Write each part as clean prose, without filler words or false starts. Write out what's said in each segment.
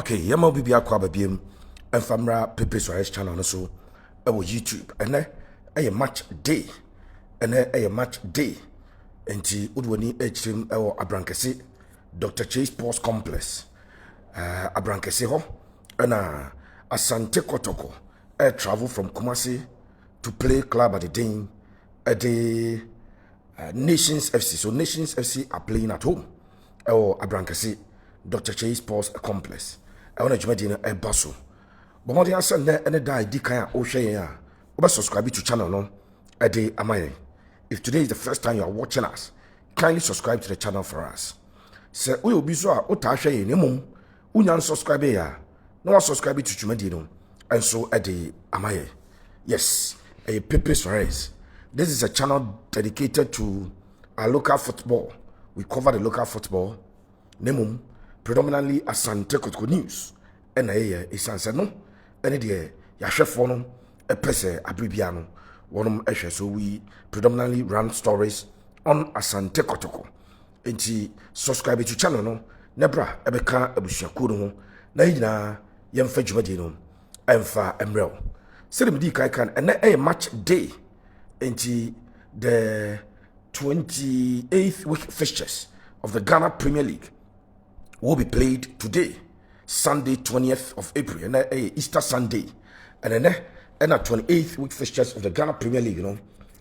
Okay, yama bibi akwa babiem famra Pepe Suarez channel no so YouTube ene match day match day enti udwani echim abrankese Dr. Chase Sports Complex abrankese ho na Asante Kotoko travel from Kumasi to play club at the day at the Nations FC. So Nations FC are playing at home abrankese Dr. Chase Sports Complex. I want to join a basso. But more than any die, Dikaya Oshaya, subscribe to channel no a day amaye. If today is the first time you are watching us, kindly subscribe to the channel for us. Say we will be so Otasha in Mum, Unyan subscribe here. No one subscribe to Chumedino, and so a day amaye. Yes, a Pepe Suarez. This is a channel dedicated to our local football. We cover the local football. Nemum. Predominantly Asante Kotoko news. And Asante no. And the Yashefo no pese abribiano. One so we predominantly run stories on Asante Kotoko. Enti subscribe to channel no. Nebra ebeka ebushaku no. Na yina yemfa dwumadi no. Emfa emrel. Sedemdi kan and a match day. Enti the 28th week fixtures of the Ghana Premier League will be played today, Sunday 20th of April, and Easter Sunday, and then 28th week fixtures of the Ghana Premier League. You know,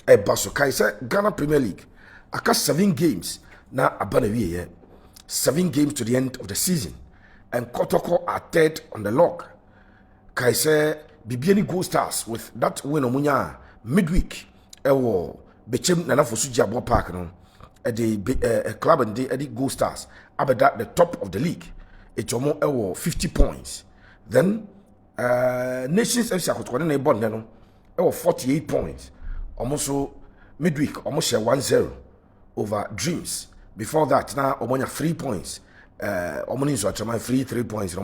Basokai said Ghana Premier League. I cast 7 games now. Abanawi 7 games to the end of the season, and Kotoko are third on the log. Kai said Bibiani Gold Stars with that win omunya midweek. Ewo bechem nana fosuji abo park no. At the club and the Gold Stars at the top of the league. It's almost 50 points. Then Nations FC akotwane born no 48 points. Almost midweek almost share 1-0 over Dreams. Before that now omonya 3 points. Omoni so atama 3 points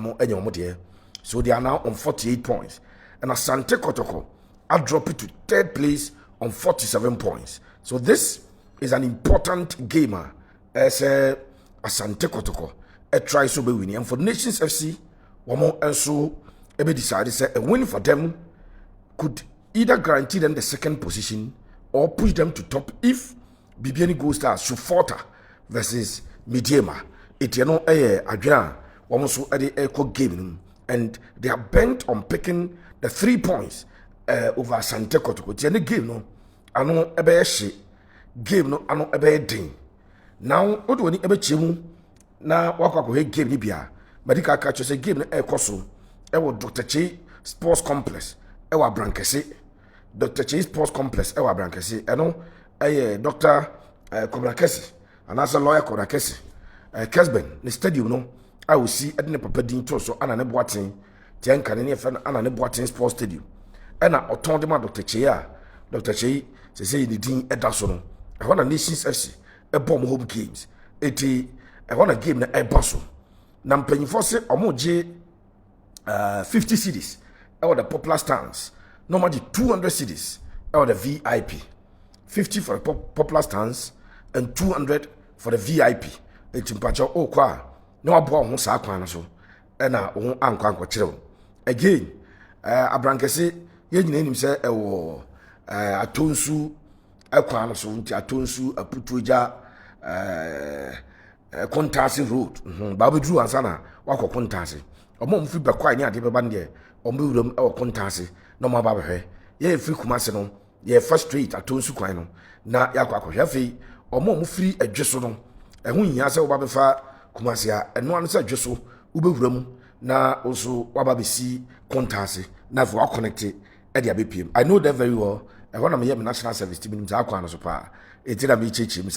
so they are now on 48 points. And Asante Kotoko are dropped to third place on 47 points. So this is an important gamer as Asante Kotoko try so be winning. And for Nations FC, one more and so decided say a win for them could either guarantee them the second position or push them to top if Bibiani Gold Stars should falter versus Midiema. It adjuna one so at the echo game and they are bent on picking the 3 points over Asante Kotoko. The game no, I know a game no ano ebe din now odo ni ebe chemu na wakwa game ni bia medical catch say game no ekoso e wo Dr. Chase Sports Complex e wa Brankese Dr. Chase Sports Complex e wa Brankese eno Dr. Kobrakese anasa lawyer Kobrakese Kesben ni stadium no I will see edne papa din to so ana ne boaten tian kan ne fa ana ne boaten sports stadium ena oton de ma Dr. Chase Dr. Chase say ni din edaso no I want a Nations FC a bomb home games. I want a game na basso. Nam penny for say omoje 50 cities. I want the popular stands. Normally 200 cities. I want the VIP. 50 for the popular stands and 200 for the VIP. It's in patch oh kwa. No abo ho sa kwa na so. E na ho ankwa kire. Again, Abrankese ye nyina nim say e wo atonsu ekwan so nti atonsu aputoja Kontasi road ba be dru ansa na wakọ Kontasi omo mfi be kwa ni ade be ba ne omo wuram e Kontasi no ma ba behwe ye free Kumasi no ye first street atonsu kwan no na yakọ akọhwe afi omo mfiri adweso no ehun nya se wo ba be fa Kumasi a eno an se adweso wo be wuram na also wa ba be si Kontasi na for connect e dia be pm I know that very well. I want to be national service team in Zakwan so far. It's in a team.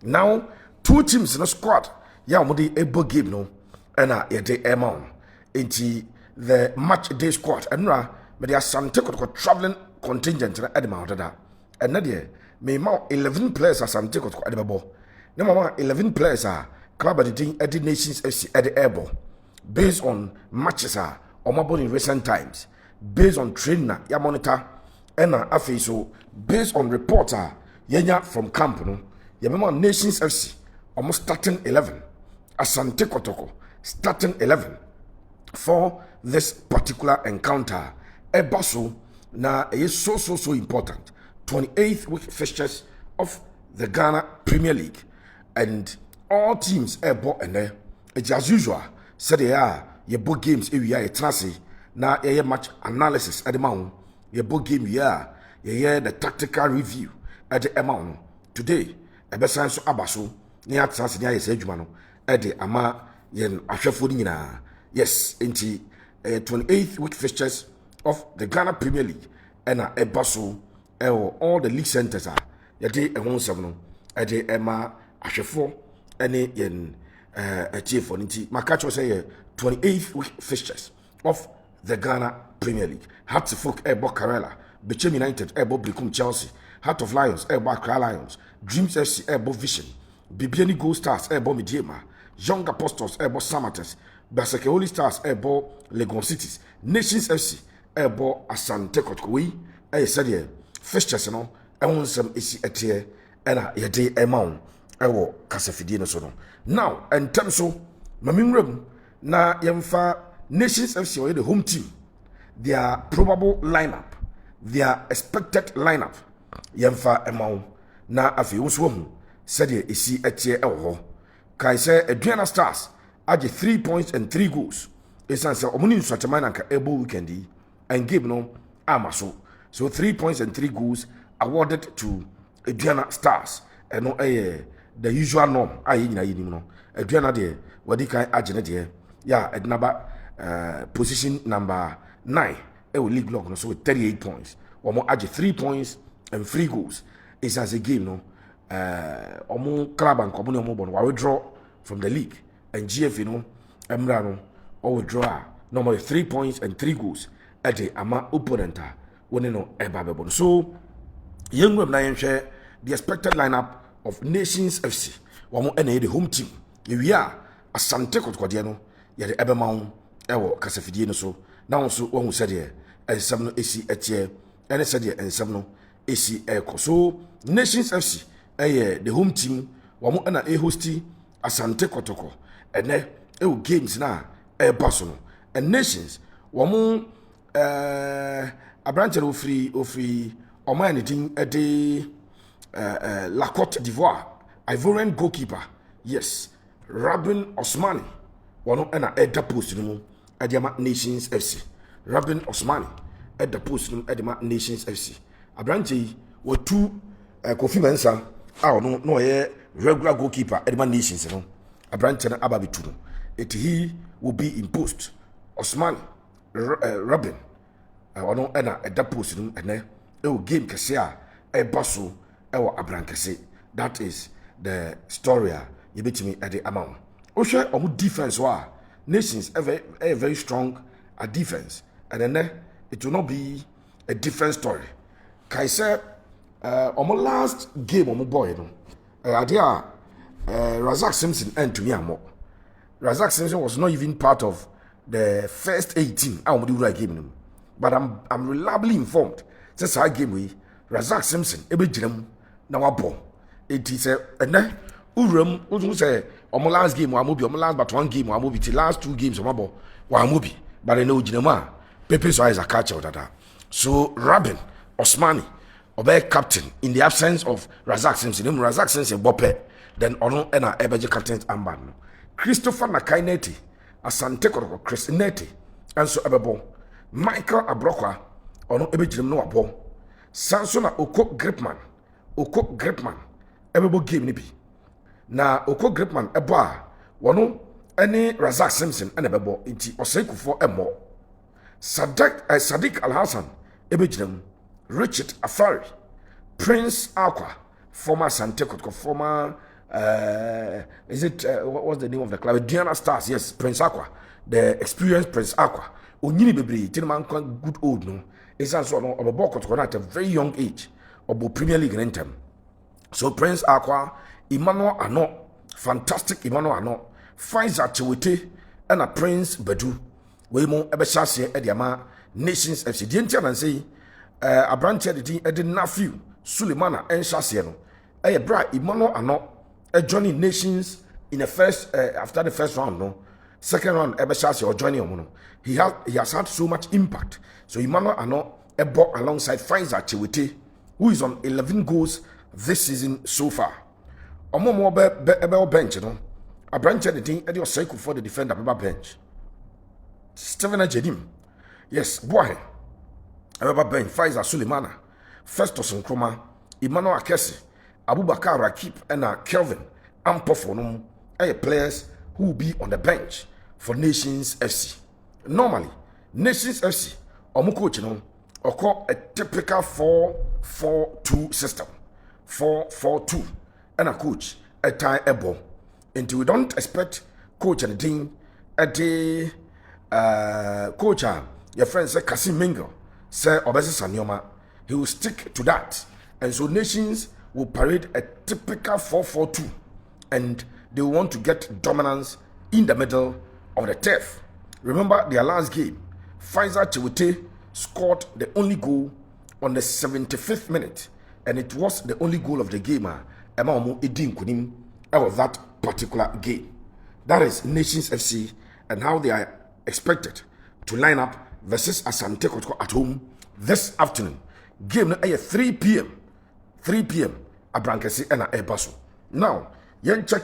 Now, 2 teams in a squad. Yeah, we a big game no. And a day amount. Into the match day squad. And now, but there are some traveling contingent at the mount of that. And Nadia may mount 11 players as some ticket at the ball. Number 11 players are club at the Nations FC at the airball. Based on matches are or more in recent times. Based on training, ya monitor. And afi so based on reporter yenya from camp no ye member Nations FC almost starting 11 Asante Kotoko starting 11 for this particular encounter. Ebaso now is so important. 28th week fixtures of the Ghana Premier League, and all teams ebo and there. It's as usual. Said they are your book games. If we are a transi now, a match analysis at the mount. Your book game we are. You hear the tactical review at the amount today. Ebesan so abaso. Ni at transi ni aye se adwuma at the ama yen ahwefo ni na. Yes, into 28th week fixtures of the Ghana Premier League and ebaso all the league centers are yade ehon sem no ade ema ahwefo ene yen chief for nti makacho say 28th week fixtures of the Ghana Premier League. Hearts of Folk ebo Karela, Bechem United ebo Brikum Chelsea, Heart of Lions ebo Accra Lions, Dreams FC ebo Vision, Bibiani Gold Stars ebo Midiema, Young Apostles ebo Samates, Basake Holy Stars ebo Legon Cities, Nations FC ebo Asante Kotoko. Said fixtures no ehon sem esi etie ena yede emount ewo kasafidie no so no. Now in terms so maminwram na yemfa Nations FC or the home team, their probable lineup, their expected lineup yemfa emount na afi woswo said esi etie ewo kai say Adriana Stars age 3 points and 3 goals. Esan say omuni nswateman anka ebo weekend and game no amaso. So 3 points and 3 goals awarded to Adriana Stars. And no the usual norm. Aye nyina yinim no. Adriana de wadi kan agene de. Yeah, at number position number 9. League log no, so with 38 points. Omo age 3 points and 3 goals. It's as a game no. Omo club and company omo bon. We withdraw from the league and GF no. Emra no. Or withdraw. Normally 3 points and 3 goals. At the ama opponent. No ebabebon. So young na share the expected lineup of Nations FC. Wamo ene the home team. We are Asante Kotoko no ya the ebemount ewo kasafidie no so. Now so one said here ensem no esi etie ene said here ensem no esi eko. So Nations FC the home team wamo ena hosti Asante Kotoko ene ewo games na baso no. And Nations wamo Abranche ofri Oman din La Côte d'Ivoire, Ivorian goalkeeper. Yes, Rabin Osmani. One ena edda post no Edema Nations FC. Rabin Osmani edda post no Edema Nations FC. Abranche were two Kofi Mensah. No regular goalkeeper Edema Nations no. Abranche na ababitu no. He will be in post. Osmani Rabin ono ena eda post no ene game kese a baso ewo abrankese. That is the story you betimi at the amount. Ohwe omu defense wa Nations a very strong defense, and then it will not be a different story. Kai say omu last game omu boy no adia Razak Simpson and to me amo. Razak Simpson was not even part of the first 18 I omu do game. But I'm reliably informed. Since I game we Razak Simpson ebe jirem na wabo. It is ene urum uzu say omo last game wa mobi omo last but one game wa mobi the last 2 games omo wa mobi. But ene ujinema Pepe so is a catcher dada. So Rabin Osmani obe captain in the absence of Razak Simpson. Razak Simpson bope then ono ena ebeje captain amban. Christopher Nakaineti Asante Kotoko Chris Neti and so ebebo Michael Abrokwa ono ebejirem no wabo. Sansona Oko Gripman ebebo game ni bi. Na Oko Gripman ebo a wono ene Razak Simpson ene bebo nti osekufo emo. Sadiq Al-Hassan ebejirem. Richard Afari, Prince Aqua, former Asante Kotoko, former what was the name of the club? Diana Stars, yes, Prince Aqua, the experienced Prince Aqua. Onyini bebre, Tinaman good old no. It's also no of a Kotoko at a very young age of Premier League in term. So Prince Aqua, Emmanuel Ano, fantastic Emmanuel Ano, finds a Chewete and a Prince Bedu. Wemo Ebeshase Ediama Nations FC. The entire say Abranche the nephew Sulemana and Shasiano. Bra Emmanuel Ano Johnny Nations in the first after the first round no. Second round, Ebeshasi or Johnny Omono. He has had so much impact. So Emmanuel Ano Ebo alongside Pfizer Chiwete, who is on 11 goals this season so far. Omo mo be bench, you know. A branch the thing, Eddie was cycle for the defender bench. Steven Ajedim. Yes, boy. Ebeba bench, Pfizer Sulemana, Festus Nkrumah, Emmanuel Akesi, Abubakar Rakip, and Kelvin Ampofonum are players who will be on the bench for Nations FC. Normally, Nations FC, omo coach, you know, or a typical 4-4-2 system. 4-4-2. And a coach, a tie a ball. Until we don't expect coach and thing, the coach, your friend say Kasim Mingle, say Obesi Sanyoma, he will stick to that. And so Nations will parade a typical 4-4-2. And they want to get dominance in the middle of the turf. Remember their last game, Pfizer Chiwete scored the only goal on the 75th minute, and it was the only goal of the game. Emma Edin Kunim of that particular game. That is Nations FC and how they are expected to line up versus Asante Kotoko at home this afternoon. Game at 3 p.m. 3 p.m. Abrankesi and Ebaso. Now, yen check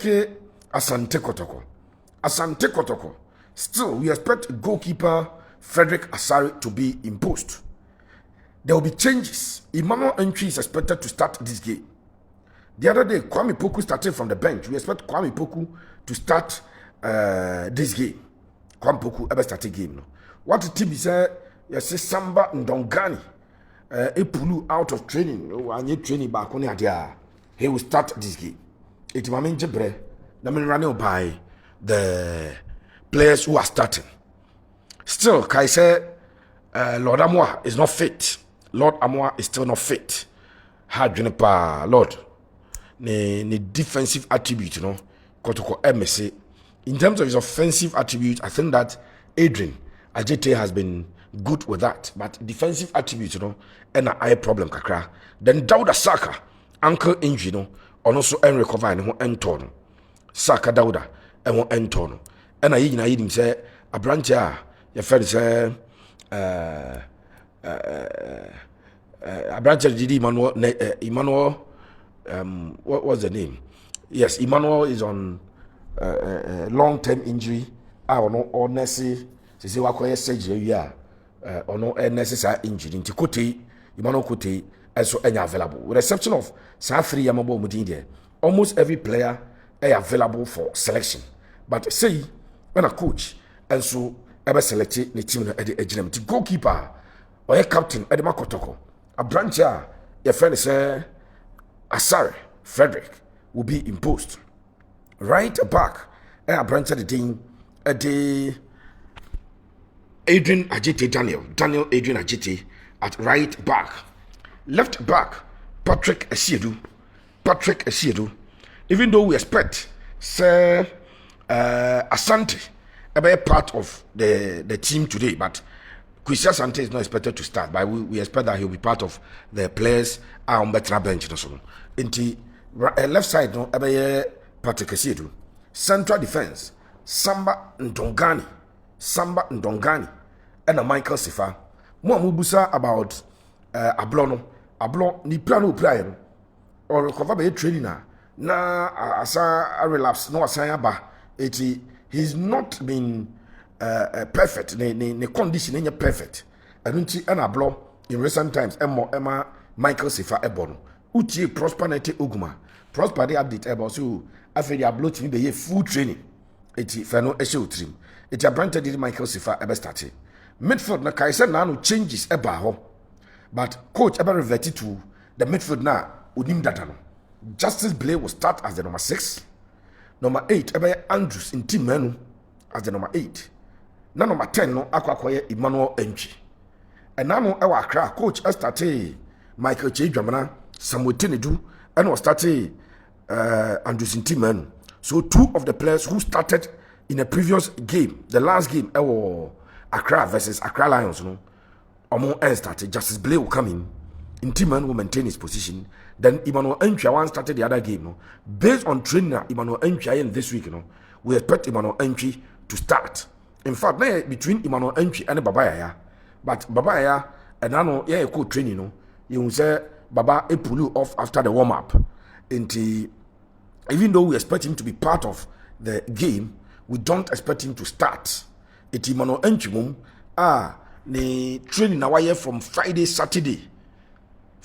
Asante Kotoko. Asante Kotoko. Still, we expect goalkeeper Frederick Asare to be imposed. There will be changes. Emmanuel Entry is expected to start this game. The other day, Kwame Poku started from the bench. We expect Kwame Poku to start this game. Kwame Poku ever started game. No? What the team is, yes, Samba Ndongani, Epulu out of training. I need training back on here. He will start this game. It will mean Jebre. I'm running by the players who are starting. Still, Kai say Lord Amoa is not fit. Lord Amoa is still not fit. Hard Juniper, Lord. The defensive attribute, you know, Kotoko MSC. In terms of his offensive attribute, I think that Adrian Ajete has been good with that. But defensive attribute, you know, and an eye problem, kakra. Then Dauda Saka, ankle injury, you know, and also recover and won't turn. Saka Dauda and won't turn. And I him say a branch, your friend say, a branch did Emmanuel. What was the name? Yes, Emmanuel is on long-term injury. I don't know, or Nessie, say what surgery, yeah, or no necessary injury. Into Kote, Emmanuel Kote, and so any available. With the exception of South 3 Yamabo Mudindia, almost every player is available for selection. But say, when a coach, and so ever selected the team at the edge, the goalkeeper or a captain, Edema Kotoko, a branch, your friend say, Asare Frederick will be imposed. Right back, a branch of the thing at the Adrian Ajite Daniel Adrian Ajite at right back. Left back, Patrick Asiedu. Even though we expect Sir Asante to be a part of the team today, but Kwesi Asante is not expected to start, but we expect that he'll be part of the players on better bench. In the left side, no, Patrick Asiedu. Central defense, Samba Ndongani, and a Michael Sifa. Mo mubusa about Ablon ni plan or recover by training na asa a relapse no asanya ba eti he's not been perfect ne condition ain't perfect and Ablon in recent times Emma Michael Sifa ebono utie Prosper Nete Oguma Prosper dey update about so after the Ablon team be full training eti fano ehye otrim eti abrante di Michael Sifa ebe start midfield na kaise na no changes eba ho but coach ebe revert to the midfield na onim data no Justice Blay will start as the number 6. Number 8, Andrews in team menu as the number 8. Now number 10, no akwakoye Emmanuel Entry. And now no ewa Accra coach started Michael Chedramana, Samuel Tinedu, and was started Andrews in team menu. So 2 of the players who started in the previous game, the last game, Accra versus Accra Lions, no, Omo started. Justice Blay will come in team man will maintain his position. Then Emmanuel Entry one started the other game. No? Based on training Emmanuel Entry in this week, we expect Emmanuel Entry to start. In fact, na between Emmanuel Entry and Baba Yaya, but Baba Yaya and I know yeah cool training no. You say Baba e pull you off after the warm up. Into even though we expect him to be part of the game, we don't expect him to start. It's Emmanuel Entry mum the training na wire from Friday Saturday.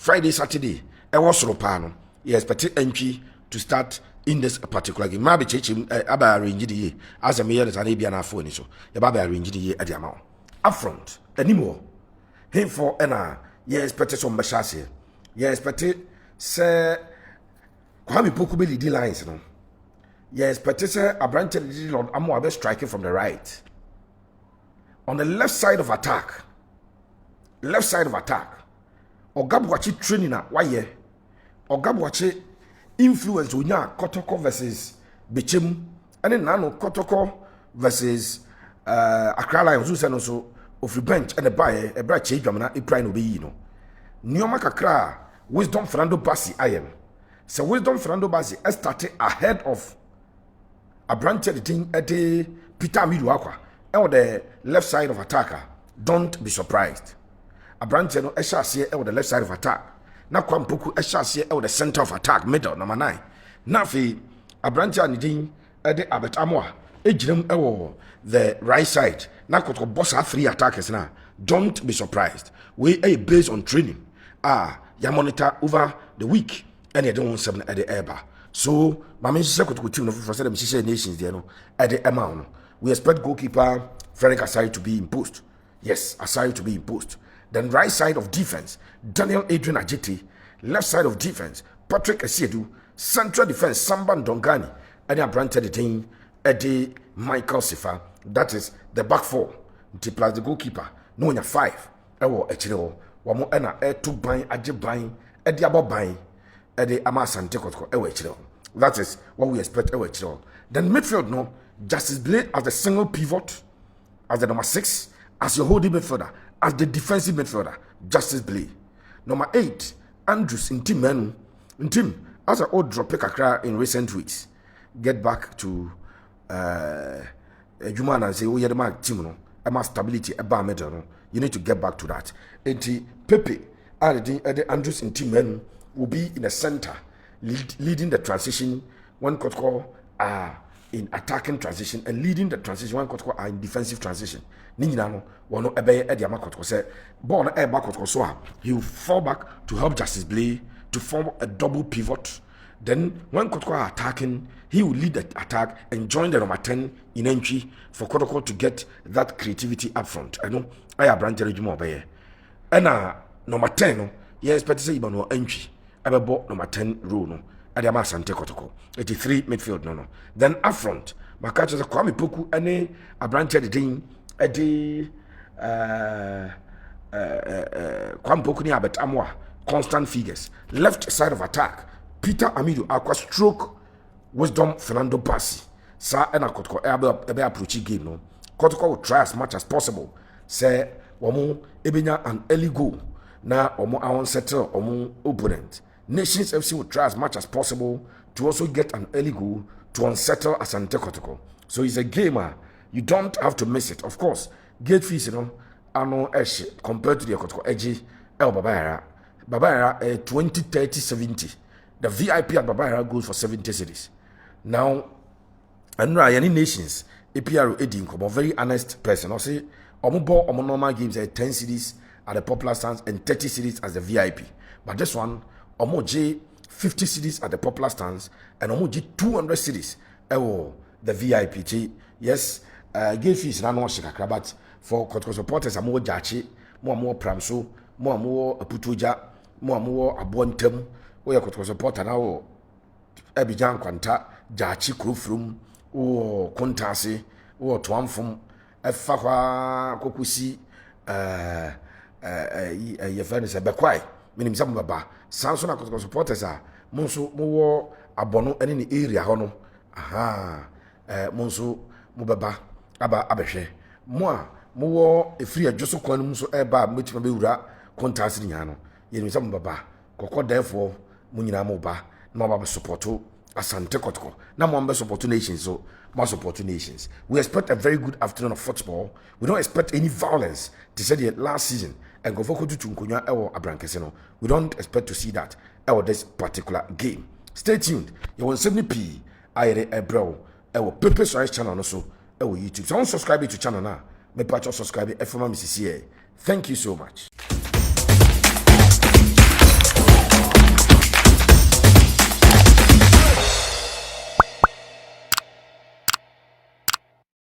I was ropano. He expected Entry to start in this particular game. Maybe chechim aba arrange the year as a mayor is an Abiana phone so. You aba arrange the year at the amount. Up front anymore. Him for yeah expected some machine. Yeah expected say Kwame Poku be leading lines no. Yeah expected say Asante leading on Amo striking from the right. On the left side of attack. Ogabwachi training na why Ogabwachi influence unya Kotoko versus Bechem and then nano Kotoko versus Accra Lions who said also of the bench and the buy a bright change jamana a prime obe no Nioma Kakra Wisdom Fernando Bassi I am so Wisdom Fernando Bassi started ahead of a branch the thing at the Peter Miduakwa on the left side of attacker. Don't be surprised. A branch no esha on the left side of attack. Na Kwampuku esha on the center of attack, middle number 9. Na fi a branch and the Abet Amoa ejim the right side. Na Kotoko boss have 3 attackers now. Don't be surprised. We are based on training. Ya monitor over the week and you don't want 7 at the air bar. So my minister Kotoko team for the nations there no at the amount. We expect goalkeeper Frederick Asai to be imposed. Yes, Asai to be imposed. Then right side of defense, Daniel Adrian Ajiti. Left side of defense, Patrick Esiedu. Central defense, Samban Dongani. And I branded the thing, Eddie Michael Sifa. That is the back 4. Plus the goalkeeper. No, 5. Ewo Echiro. Wamo ena 2 bang, Aje bang, Eddie Abo bang, Eddie Asante Kotoko. Ewo Echiro. That is what we expect. Ewo Echiro. Then midfield, no. Justice Blade as the single pivot, as the number 6, as your holding midfielder, as the defensive midfielder, Justice Blade. Number 8, Andrews in team menu. In team, as an old drop pick in recent weeks. Get back to Juman and say, oh, yeah, the man team, no, I must stability, a bar metal, no. You need to get back to that. And Pepe, the Andrews in team menu will be in the center, leading the transition. One could call in attacking transition and leading the transition. One could call in defensive transition. Ninjano, one no ebe ediama could say, born a back so he will fall back to help Justice Blay to form a double pivot. Then when Kotoko attacking, he will lead the attack and join the number 10 in entry for Kotoko to get that creativity up front. I know I have branches more by and number 10, yes, but say no entry. I bought number 10 rule no. Adiama Asante Kotoko. 83 midfield no. Then up front, Makacha the Kwame Poku ane a branch the thing Kwame Poku ni abet amwa constant figures. Left side of attack, Peter Amidu Aqua stroke Wisdom Fernando Bassi. Sa ena Kotoko ebe approach game no. Kotoko will try as much as possible. Say womu ebenya an early goal. Na omo awon settle omo opponent. Nations FC will try as much as possible to also get an early goal to unsettle Asante Kotoko. So it's a gamer. You don't have to miss it. Of course, gate fees, you know, are no esh compared to the Kotoko Edgy El Babayara. Babayara 20, 30, 70. The VIP at Babayara goes for 70 cities. Now, and any nations, APR Edin, a very honest person. I'll say, Omubo, normal games at 10 cities at the popular stands and 30 cities as the VIP. But this one, Omoji 50 cities at the popular stands and Omoji 200 cities. The VIP. Yes, gate fees na no shikakra, but for Kotoko supporters are more jachi, more pramso, more putuja, more abontem. We are Kotoko supporter now. Ebijan kwanta jachi krufrum o kontase o twamfum efakwa kokusi ye fani se bekwai minim sam baba sanso na Kotoko supporters a monso mo abono ene ni area ho no monso mo baba aba abehwe mo a mo wo efiri adwoso kwan mu so eba metima be wura kontase nya no ye ni sam baba kokko therefore mo nyina mo ba na baba supporto Asante Kotoko. Now more support to nations, so more support to nations. We expect a very good afternoon of football. We don't expect any violence. They said the last season and go for to Tunkunya or Abrankeseno. We don't expect to see that or this particular game. Stay tuned. You want 70p. I a bro. I will Pepe Soares channel also. I will YouTube. So I want subscribe to channel now. Make part of subscribe. FM Mrs. Thank you so much.